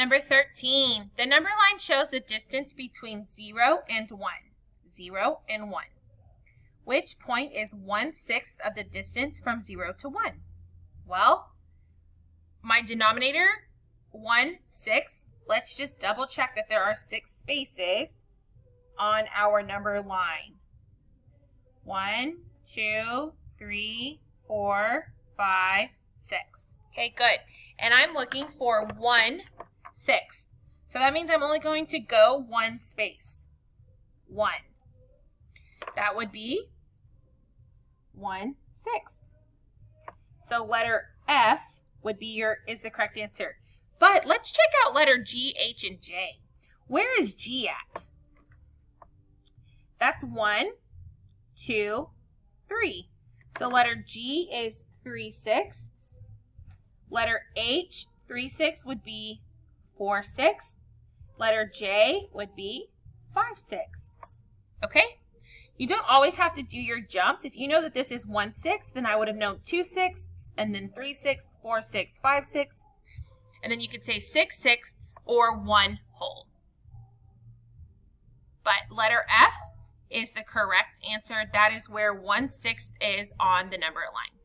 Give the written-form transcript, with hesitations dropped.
Number 13, the number line shows the distance between 0 and 1. 0 and 1. Which point is 1/6 of the distance from 0 to 1? Well, my denominator, 1/6. Let's just double check that there are 6 spaces on our number line. 1, 2, 3, 4, 5, 6. Okay, good. And I'm looking for 1/6. So that means I'm only going to go 1 space. 1. That would be 1/6. So letter F would be is the correct answer. But let's check out letter G, H, and J. Where is G at? That's 1, 2, 3. So letter G is 3/6. Letter H, 3/6 would be 4/6. Letter J would be 5/6. Okay? You don't always have to do your jumps. If you know that this is 1/6, then I would have known 2/6, and then 3/6, 4/6, 5/6, and then you could say 6/6 or 1 whole. But letter F is the correct answer. That is where 1/6 is on the number line.